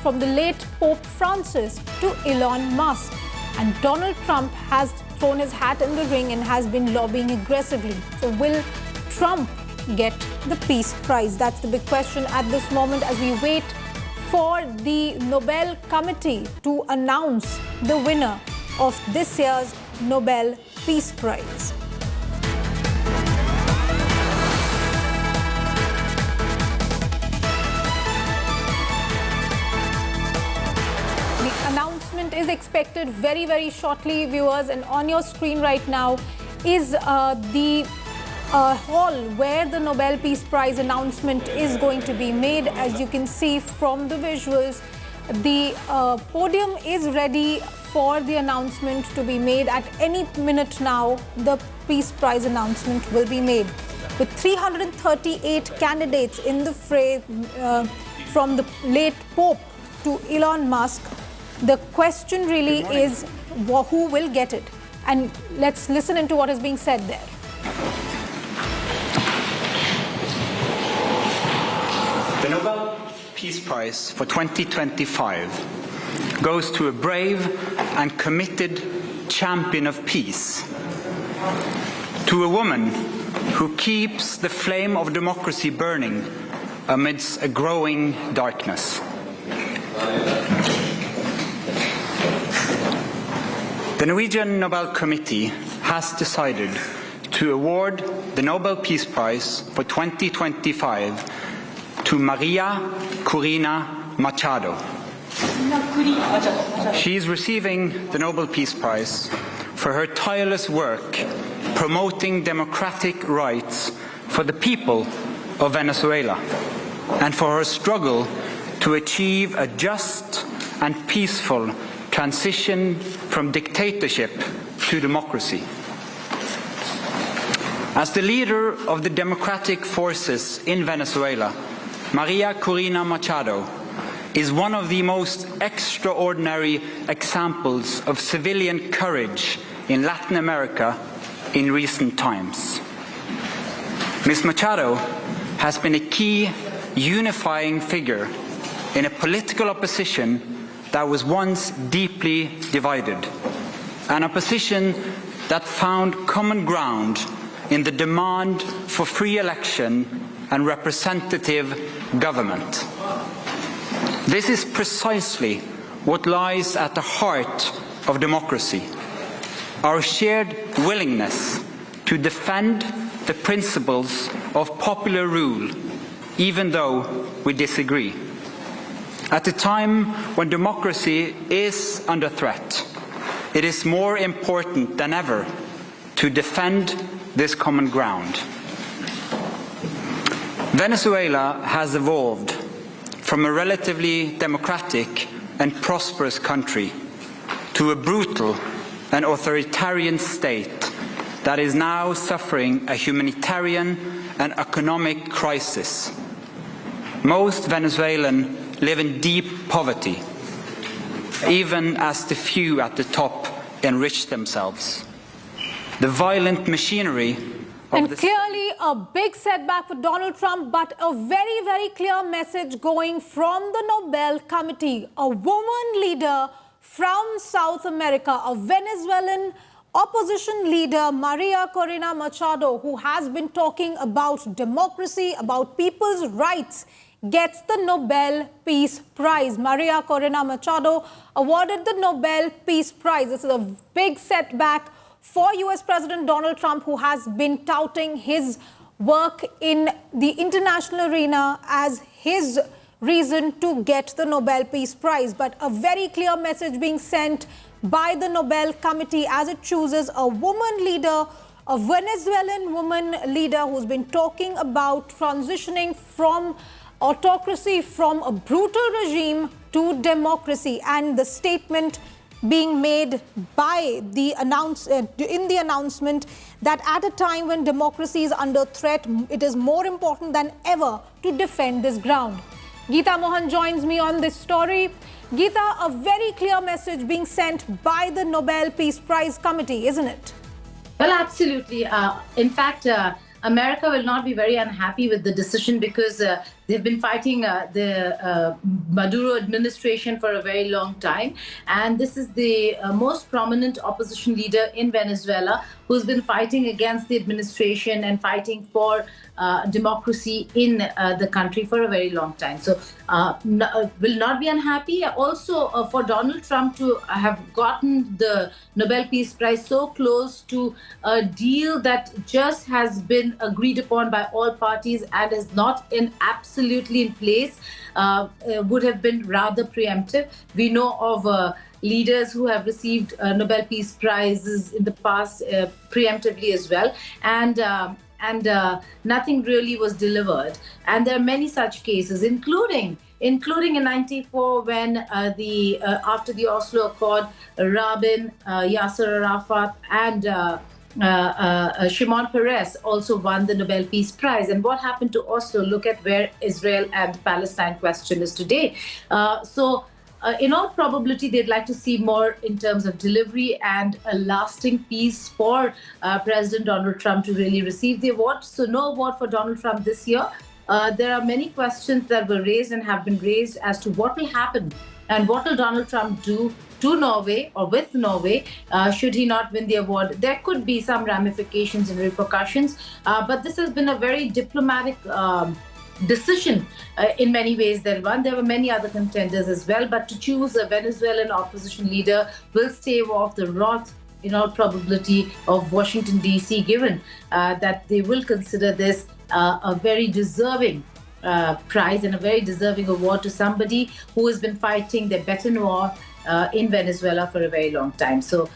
from the late Pope Francis to Elon Musk. And Donald Trump has thrown his hat in the ring and has been lobbying aggressively. So will Trump get the Peace Prize? That's the big question at this moment as we wait for the Nobel Committee to announce the winner of this year's Nobel Peace Prize. The announcement is expected very, very shortly, viewers, and on your screen right now is the hall where the Nobel Peace Prize announcement is going to be made. As you can see from the visuals, the podium is ready for the announcement to be made. At any minute now, the Peace Prize announcement will be made. With 338 candidates in the fray, from the late Pope to Elon Musk, the question really is who will get it? And let's listen into what is being said there. The Nobel Peace Prize for 2025 goes to a brave and committed champion of peace, to a woman who keeps the flame of democracy burning amidst a growing darkness. The Norwegian Nobel Committee has decided to award the Nobel Peace Prize for 2025 to Maria Corina Machado. She is receiving the Nobel Peace Prize for her tireless work promoting democratic rights for the people of Venezuela and for her struggle to achieve a just and peaceful transition from dictatorship to democracy. As the leader of the democratic forces in Venezuela, Maria Corina Machado is one of the most extraordinary examples of civilian courage in Latin America in recent times. Ms. Machado has been a key unifying figure in a political opposition that was once deeply divided, an opposition that found common ground in the demand for free election and representative government. This is precisely what lies at the heart of democracy, our shared willingness to defend the principles of popular rule, even though we disagree. At a time when democracy is under threat, it is more important than ever to defend this common ground. Venezuela has evolved from a relatively democratic and prosperous country to a brutal and authoritarian state that is now suffering a humanitarian and economic crisis. Most Venezuelans live in deep poverty, even as the few at the top enrich themselves. The violent machinery and clearly a big setback for Donald Trump, but a very, very clear message going from the Nobel Committee. A woman leader from South America, a Venezuelan opposition leader, Maria Corina Machado, who has been talking about democracy, about people's rights, gets the Nobel Peace Prize. Maria Corina Machado awarded the Nobel Peace Prize. This is a big setback for US President Donald Trump, who has been touting his work in the international arena as his reason to get the Nobel Peace Prize. But a very clear message being sent by the Nobel Committee as it chooses a woman leader, a Venezuelan woman leader who's been talking about transitioning from autocracy, from a brutal regime to democracy. And the statement being made by the in the announcement that at a time when democracy is under threat, it is more important than ever to defend this ground. Geeta Mohan joins me on this story. Geeta, a very clear message being sent by the Nobel Peace Prize Committee, isn't it? Well, absolutely. In fact, America will not be very unhappy with the decision because They've been fighting the Maduro administration for a very long time. And this is the most prominent opposition leader in Venezuela who's been fighting against the administration and fighting for democracy in the country for a very long time. So will not be unhappy. Also, for Donald Trump to have gotten the Nobel Peace Prize so close to a deal that just has been agreed upon by all parties and is not absolutely in place would have been rather preemptive. We know of leaders who have received Nobel Peace Prizes in the past preemptively as well. And nothing really was delivered. And there are many such cases, including in '94 when after the Oslo Accord, Rabin, Yasser Arafat, and Shimon Peres also won the Nobel Peace Prize. And what happened to Oslo? Look at where Israel and Palestine question is today. In all probability, they'd like to see more in terms of delivery and a lasting peace for President Donald Trump to really receive the award. So no award for Donald Trump this year. There are many questions that were raised and have been raised as to what will happen and what will Donald Trump do to Norway or with Norway should he not win the award. There could be some ramifications and repercussions, but this has been a very diplomatic decision in many ways. There were many other contenders as well, but to choose a Venezuelan opposition leader will stave off the wrath, in all probability, of Washington, D.C., given that they will consider this a very deserving prize and a very deserving award to somebody who has been fighting the bête noire in Venezuela for a very long time. So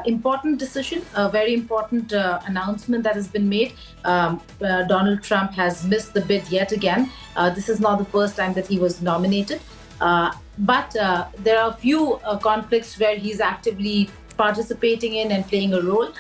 important decision, a very important announcement that has been made. Donald Trump has missed the bid yet again. This is not the first time that he was nominated. But there are a few conflicts where he's actively participating in and playing a role.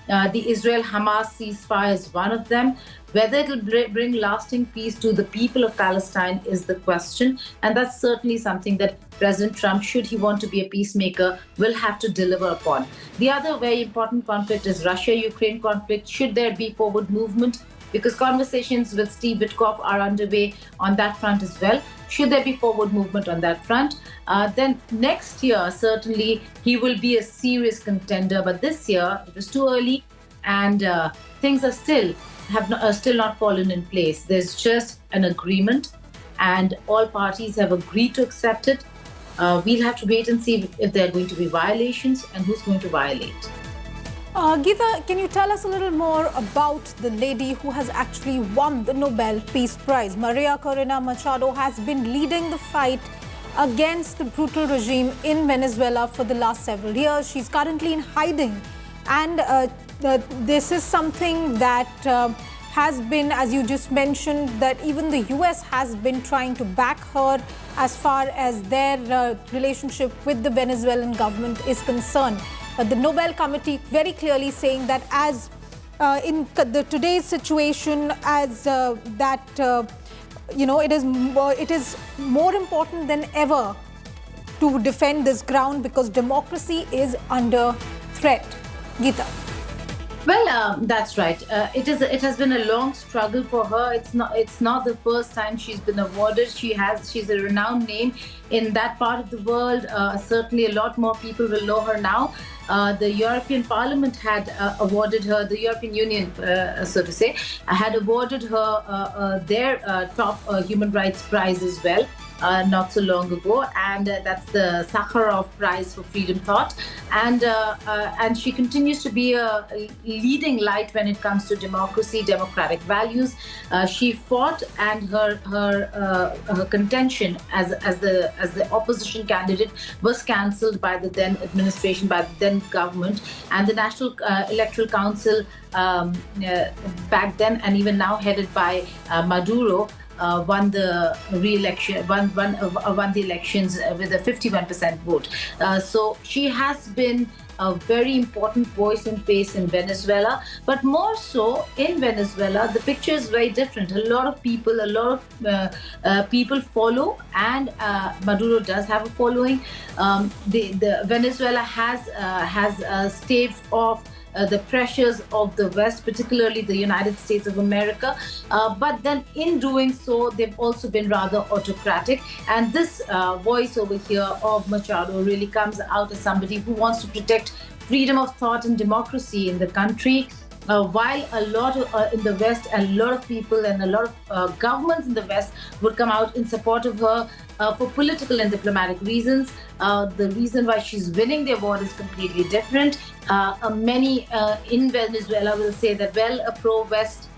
The Israel-Hamas ceasefire is one of them. Whether it will bring lasting peace to the people of Palestine is the question. And that's certainly something that President Trump, should he want to be a peacemaker, will have to deliver upon. The other very important conflict is Russia-Ukraine conflict. Should there be forward movement? Because conversations with Steve Witkoff are underway on that front as well. Should there be forward movement on that front? Then next year, certainly, he will be a serious contender. But this year, it was too early, and things are still not fallen in place. There's just an agreement, and all parties have agreed to accept it. We'll have to wait and see if there are going to be violations and who's going to violate. Geeta, can you tell us a little more about the lady who has actually won the Nobel Peace Prize? Maria Corina Machado has been leading the fight against the brutal regime in Venezuela for the last several years. She's currently in hiding, and this is something that has been, as you just mentioned, that even the US has been trying to back her as far as their relationship with the Venezuelan government is concerned. But the Nobel Committee very clearly saying that as in today's situation, as it is more important than ever to defend this ground because democracy is under threat. Geeta. Well, that's right. It has been a long struggle for her. It's not the first time she's been awarded. She's a renowned name in that part of the world. Certainly, a lot more people will know her now. The European Parliament had awarded her, the European Union, so to say, had awarded her their top human rights prize as well. Not so long ago, and that's the Sakharov Prize for Freedom Thought, and she continues to be a leading light when it comes to democracy, democratic values. She fought, and her contention as the opposition candidate was cancelled by the then administration, by the then government, and the National Electoral Council back then and even now headed by Maduro. Won the elections with a 51% vote. So she has been a very important voice and face in Venezuela. But more so in Venezuela, the picture is very different. A lot of people follow, and Maduro does have a following. The Venezuela has staved off the pressures of the West, particularly the United States of America. But then in doing so, they've also been rather autocratic. And this voice over here of Machado really comes out as somebody who wants to protect freedom of thought and democracy in the country. While a lot in the West, a lot of people and a lot of governments in the West would come out in support of her for political and diplomatic reasons. The reason why she's winning the award is completely different. Many in Venezuela will say that, well, a pro-West,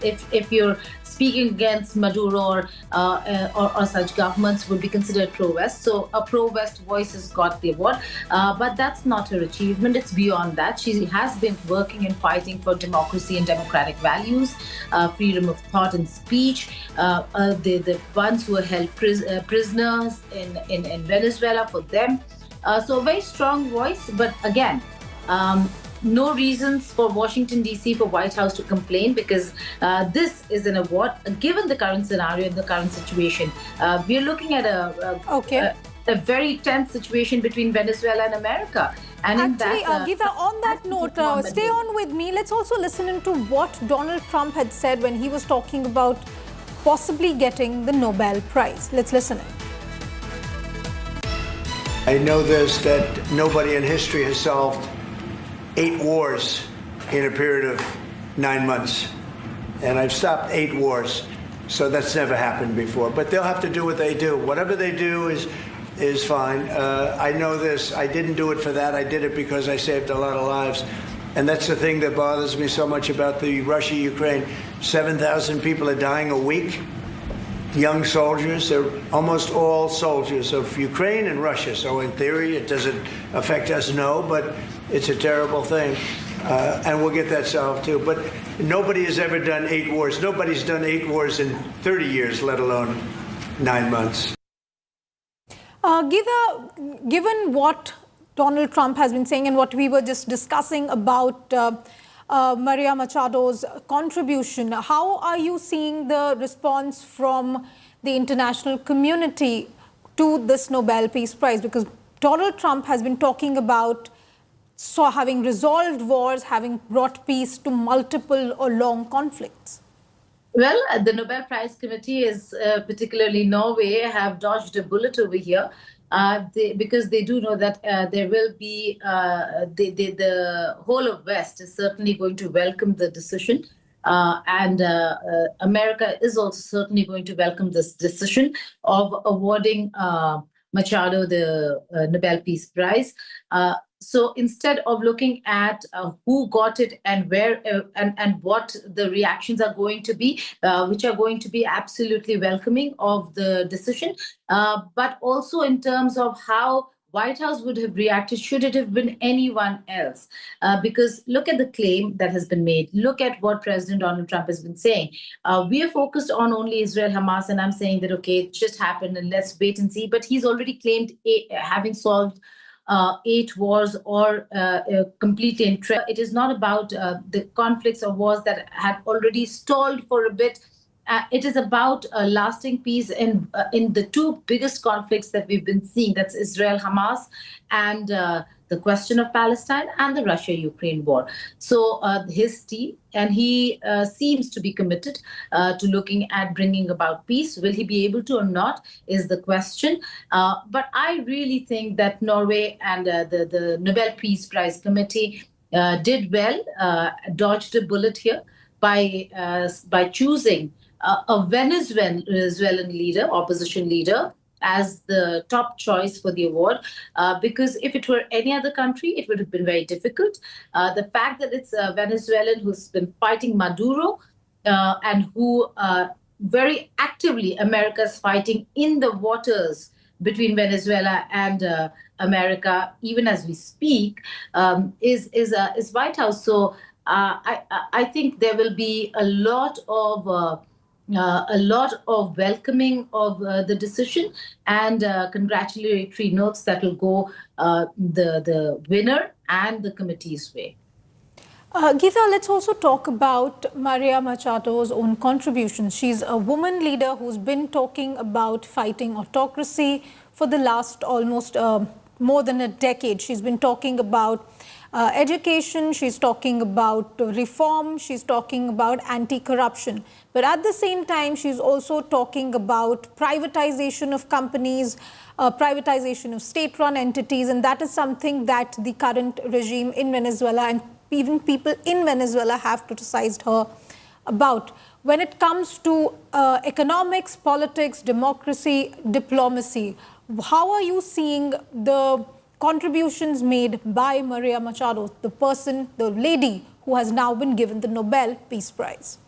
if you're speaking against Maduro or such governments, would be considered pro-West. So a pro-West voice has got the award. But that's not her achievement. It's beyond that. She has been working and fighting for democracy and democratic values, freedom of thought and speech. The ones who are held prisoners in Venezuela, for them. So a very strong voice. But again, no reasons for Washington, D.C., for White House to complain, because this is an award, given the current scenario and the current situation. We're looking at a very tense situation between Venezuela and America. And actually, Geeta, on that note, stay on with me. Let's also listen into what Donald Trump had said when he was talking about possibly getting the Nobel Prize. Let's listen in. I know this, that nobody in history has solved 8 wars in a period of 9 months. And I've stopped 8 wars. So that's never happened before. But they'll have to do what they do. Whatever they do is fine. I know this. I didn't do it for that. I did it because I saved a lot of lives. And that's the thing that bothers me so much about the Russia-Ukraine. 7,000 people are dying a week. Young soldiers. They're almost all soldiers of Ukraine and Russia. So in theory, it doesn't affect us, no, but it's a terrible thing. And we'll get that solved too. But nobody has ever done 8 wars. Nobody's done 8 wars in 30 years, let alone 9 months. Geeta, given what Donald Trump has been saying and what we were just discussing about Maria Machado's contribution, how are you seeing the response from the international community to this Nobel Peace Prize? Because Donald Trump has been talking about having resolved wars, having brought peace to multiple or long conflicts. Well, the Nobel Prize Committee is, particularly Norway, have dodged a bullet over here. Because they do know that there will be the whole of West is certainly going to welcome the decision, and America is also certainly going to welcome this decision of awarding Machado the Nobel Peace Prize. So instead of looking at who got it and where and what the reactions are going to be, which are going to be absolutely welcoming of the decision, but also in terms of how White House would have reacted should it have been anyone else. Because look at the claim that has been made. Look at what President Donald Trump has been saying. We are focused on only Israel, Hamas, and I'm saying that, okay, it just happened and let's wait and see. But he's already claimed having solved 8 wars or completely in trend. It is not about the conflicts or wars that had already stalled for a bit. It is about lasting peace in the 2 biggest conflicts that we've been seeing. That's Israel, Hamas, and the question of Palestine and the Russia-Ukraine war. So his team, and he seems to be committed to looking at bringing about peace. Will he be able to or not is the question. But I really think that Norway and the Nobel Peace Prize Committee did well, dodged a bullet here by choosing a Venezuelan leader, opposition leader, as the top choice for the award, because if it were any other country, it would have been very difficult. The fact that it's a Venezuelan who's been fighting Maduro and who very actively America's fighting in the waters between Venezuela and America, even as we speak, is White House. So I think there will be a lot of a lot of welcoming of the decision and congratulatory notes that will go the winner and the committee's way. Geeta, let's also talk about Maria Machado's own contributions. She's a woman leader who's been talking about fighting autocracy for the last almost more than a decade. She's been talking about education, she's talking about reform, she's talking about anti-corruption. But at the same time, she's also talking about privatization of companies, privatization of state-run entities, and that is something that the current regime in Venezuela and even people in Venezuela have criticized her about. When it comes to economics, politics, democracy, diplomacy, how are you seeing the contributions made by Maria Machado, the person, the lady who has now been given the Nobel Peace Prize?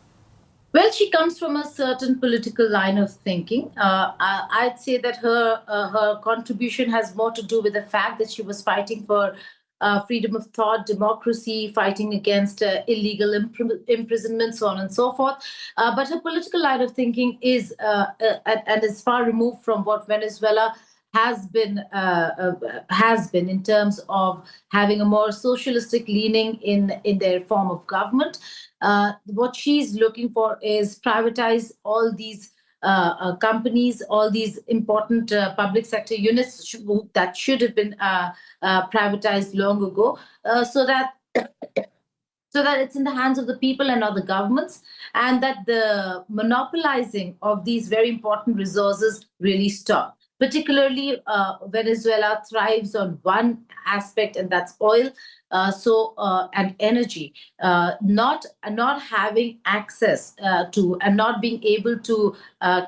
Well, she comes from a certain political line of thinking. I'd say that her contribution has more to do with the fact that she was fighting for freedom of thought, democracy, fighting against illegal imprisonment, so on and so forth. But her political line of thinking is and is far removed from what Venezuela has been in terms of having a more socialistic leaning in their form of government. What she's looking for is privatize all these companies, all these important public sector units that should have been privatized long ago, so that it's in the hands of the people and not the governments, and that the monopolizing of these very important resources really stop. Particularly, Venezuela thrives on one aspect, and that's oil, and energy. Not having access to and not being able to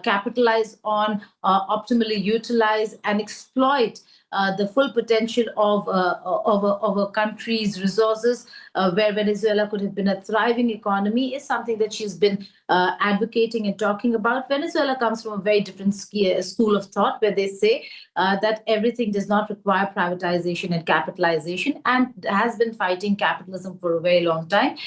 capitalize on, optimally utilize and exploit the full potential of a country's resources, where Venezuela could have been a thriving economy, is something that she's been advocating and talking about. Venezuela comes from a very different school of thought, where they say that everything does not require privatization and capitalization, and has been fighting capitalism for a very long time.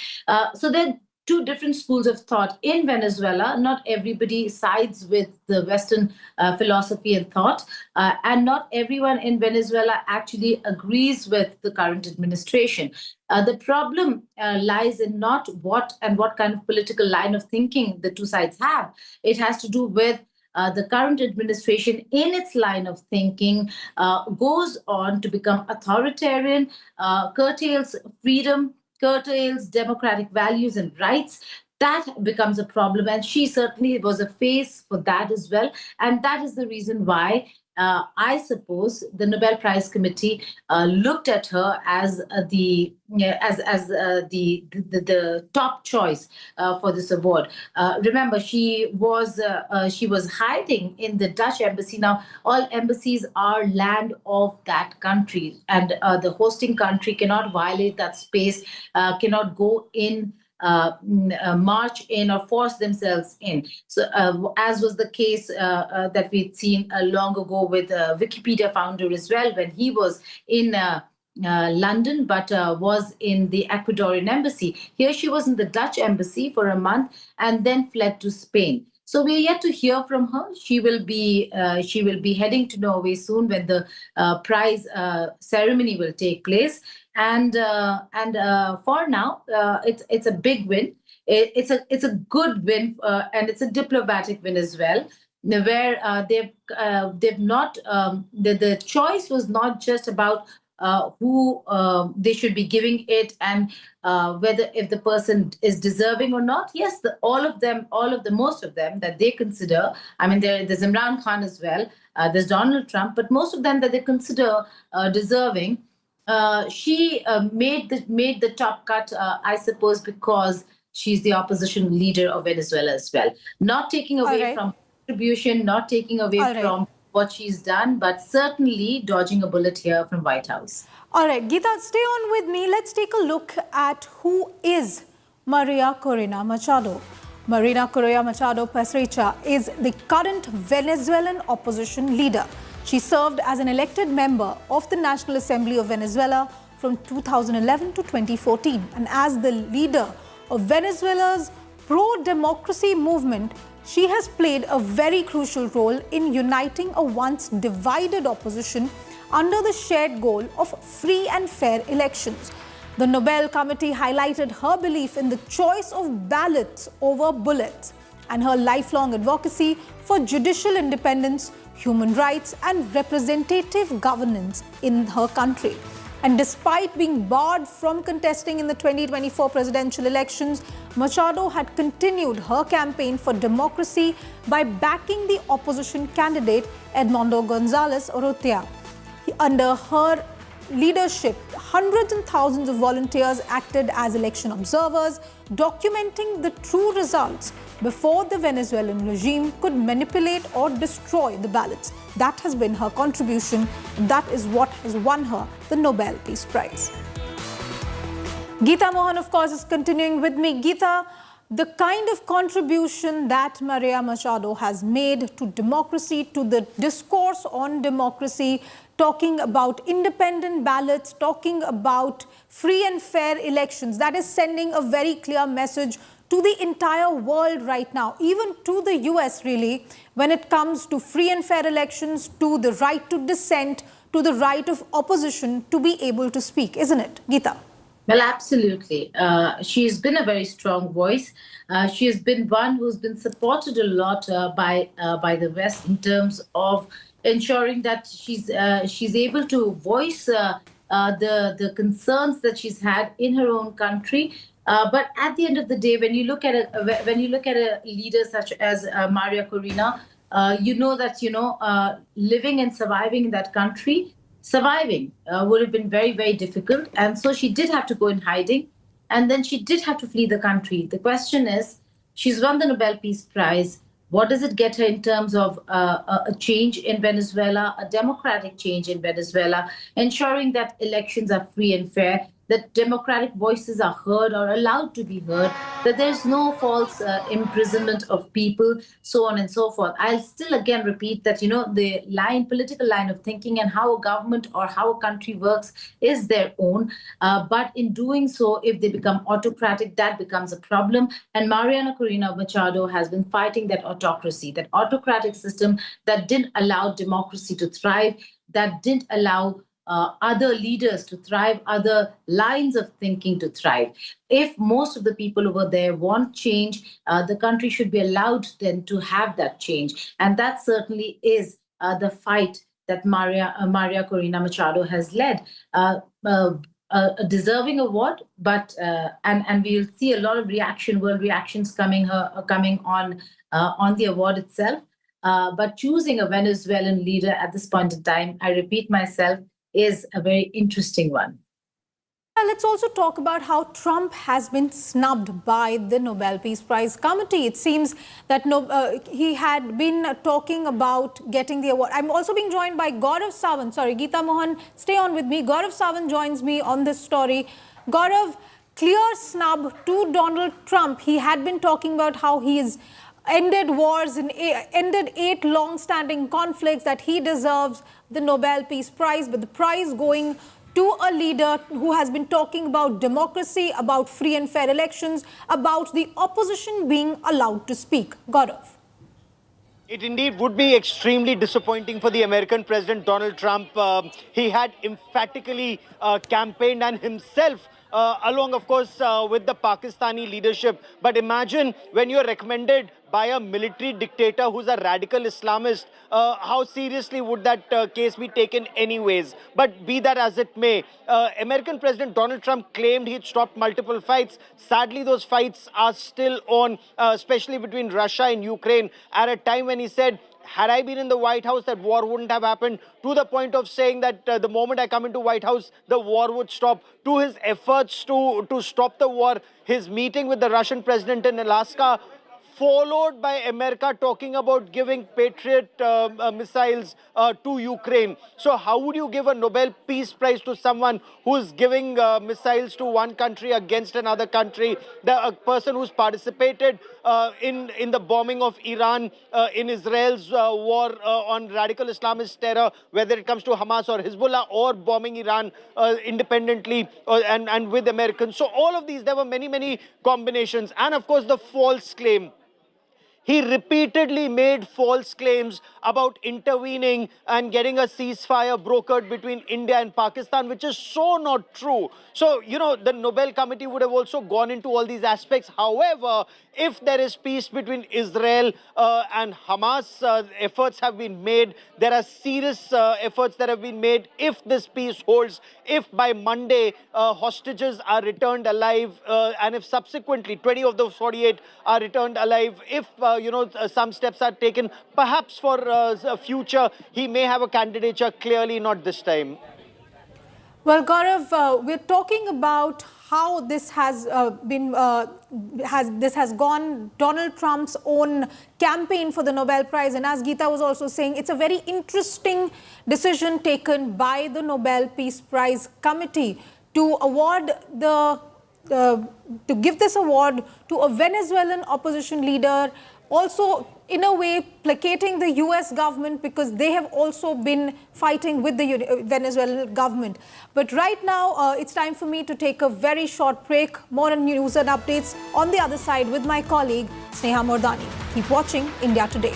So then, two different schools of thought in Venezuela. Not everybody sides with the Western philosophy and thought, and not everyone in Venezuela actually agrees with the current administration. The problem lies in not what kind of political line of thinking the two sides have. It has to do with the current administration, in its line of thinking, goes on to become authoritarian, curtails freedom, curtails democratic values and rights. That becomes a problem. And she certainly was a face for that as well. And that is the reason why I suppose the Nobel Prize Committee looked at her as the top choice for this award. Remember, she was hiding in the Dutch embassy. Now, all embassies are land of that country, and the hosting country cannot violate that space, cannot go in, march in, or force themselves in. So, as was the case that we'd seen long ago with Wikipedia founder as well, when he was in London, but was in the Ecuadorian embassy. Here she was in the Dutch embassy for a month and then fled to Spain. So we are yet to hear from her. She will be heading to Norway soon, when the prize ceremony will take place. And for now, it's a big win. It's a good win, and it's a diplomatic win as well, where they've not the choice was not just about who they should be giving it, and whether if the person is deserving or not. Yes, most of them that they consider. I mean, there's Imran Khan as well. There's Donald Trump, but most of them that they consider deserving. She made the top cut, I suppose, because she's the opposition leader of Venezuela as well. Not taking away from contribution, not taking away from what she's done, but certainly dodging a bullet here from White House. All right, Geeta, stay on with me. Let's take a look at who is Maria Corina Machado. Maria Corina Machado Pesricha is the current Venezuelan opposition leader. She served as an elected member of the National Assembly of Venezuela from 2011 to 2014. And as the leader of Venezuela's pro-democracy movement, she has played a very crucial role in uniting a once divided opposition under the shared goal of free and fair elections. The Nobel Committee highlighted her belief in the choice of ballots over bullets and her lifelong advocacy for judicial independence, human rights, and representative governance in her country. And despite being barred from contesting in the 2024 presidential elections, Machado had continued her campaign for democracy by backing the opposition candidate Edmundo Gonzalez Urrutia. Under her leadership, hundreds and thousands of volunteers acted as election observers, documenting the true results before the Venezuelan regime could manipulate or destroy the ballots. That has been her contribution. That is what has won her the Nobel Peace Prize. Geeta Mohan, of course, is continuing with me. Geeta, the kind of contribution that Maria Machado has made to democracy, to the discourse on democracy, talking about independent ballots, talking about free and fair elections, that is sending a very clear message to the entire world right now, even to the US really, when it comes to free and fair elections, to the right to dissent, to the right of opposition to be able to speak, isn't it, Geeta? Well, absolutely. She's been a very strong voice. She has been one who's been supported a lot by the West in terms of ensuring that she's able to voice the concerns that she's had in her own country. But at the end of the day, when you look at a leader such as Maria Corina, you know that living and surviving in that country. Surviving would have been very, very difficult. And so she did have to go in hiding. And then she did have to flee the country. The question is, she's won the Nobel Peace Prize. What does it get her in terms of a change in Venezuela, a democratic change in Venezuela, ensuring that elections are free and fair, that democratic voices are heard or allowed to be heard, that there's no false imprisonment of people, so on and so forth. I'll still again repeat that, the political line of thinking and how a government or how a country works is their own. But in doing so, if they become autocratic, that becomes a problem. And Mariana Corina Machado has been fighting that autocracy, that autocratic system that didn't allow democracy to thrive, that didn't allow other leaders to thrive, other lines of thinking to thrive. If most of the people over there want change, the country should be allowed then to have that change. And that certainly is the fight that Maria Corina Machado has led. A deserving award, but and we'll see a lot of world reactions coming on the award itself. But choosing a Venezuelan leader at this point in time, I repeat myself, is a very interesting one. Let's also talk about how Trump has been snubbed by the Nobel Peace Prize Committee. It seems that he had been talking about getting the award. I'm also being joined by Gaurav Sawant. Sorry, Geeta Mohan, stay on with me. Gaurav Sawant joins me on this story. Gaurav, clear snub to Donald Trump. He had been talking about how he has ended wars and ended 8 long-standing conflicts, that he deserves the Nobel Peace Prize, but the prize going to a leader who has been talking about democracy, about free and fair elections, about the opposition being allowed to speak. Gaurav. It indeed would be extremely disappointing for the American President Donald Trump. He had emphatically campaigned and himself along, of course, with the Pakistani leadership. But imagine when you're recommended by a military dictator who's a radical Islamist, how seriously would that case be taken anyways? But be that as it may, American President Donald Trump claimed he'd stopped multiple fights. Sadly, those fights are still on, especially between Russia and Ukraine, at a time when he said, had I been in the White House, that war wouldn't have happened, to the point of saying that the moment I come into White House, the war would stop. To his efforts to stop the war, his meeting with the Russian president in Alaska, followed by America talking about giving Patriot missiles to Ukraine. So how would you give a Nobel Peace Prize to someone who's giving missiles to one country against another country? A person who's participated in the bombing of Iran, in Israel's war on radical Islamist terror, whether it comes to Hamas or Hezbollah, or bombing Iran independently and with Americans. So all of these, there were many, many combinations. And of course, the false claim. he repeatedly made false claims about intervening and getting a ceasefire brokered between India and Pakistan, which is so not true. So, you know, the Nobel Committee would have also gone into all these aspects. However, if there is peace between Israel and Hamas, efforts have been made. There are serious efforts that have been made. If this peace holds, if by Monday hostages are returned alive, and if subsequently 20 of those 48 are returned alive, if some steps are taken, perhaps for a future, he may have a candidature. Clearly not this time. Well, Gaurav, we're talking about how this has gone, Donald Trump's own campaign for the Nobel Prize. And as Geeta was also saying, it's a very interesting decision taken by the Nobel Peace Prize Committee to award to give this award to a Venezuelan opposition leader, also in a way placating the US government, because they have also been fighting with the Venezuelan government. But right now, it's time for me to take a very short break. More news and updates on the other side with my colleague, Sneha Mordani. Keep watching India Today.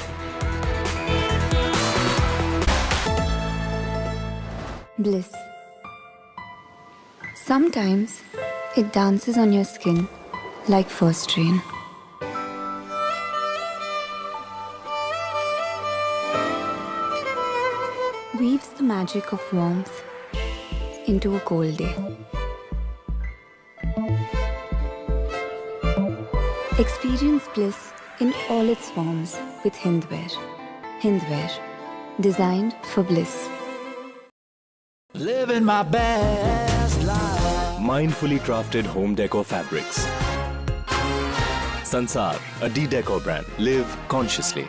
Bliss. Sometimes it dances on your skin like first rain. Weaves the magic of warmth into a cold day. Experience bliss in all its forms with Hindware. Hindware, designed for bliss. Living my best life. Mindfully crafted home decor fabrics. Sansar, a decor brand. Live consciously.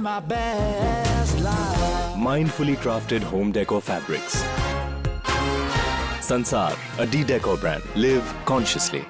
My best life. Mindfully crafted home decor fabrics. Sansar, a decor brand. Live consciously.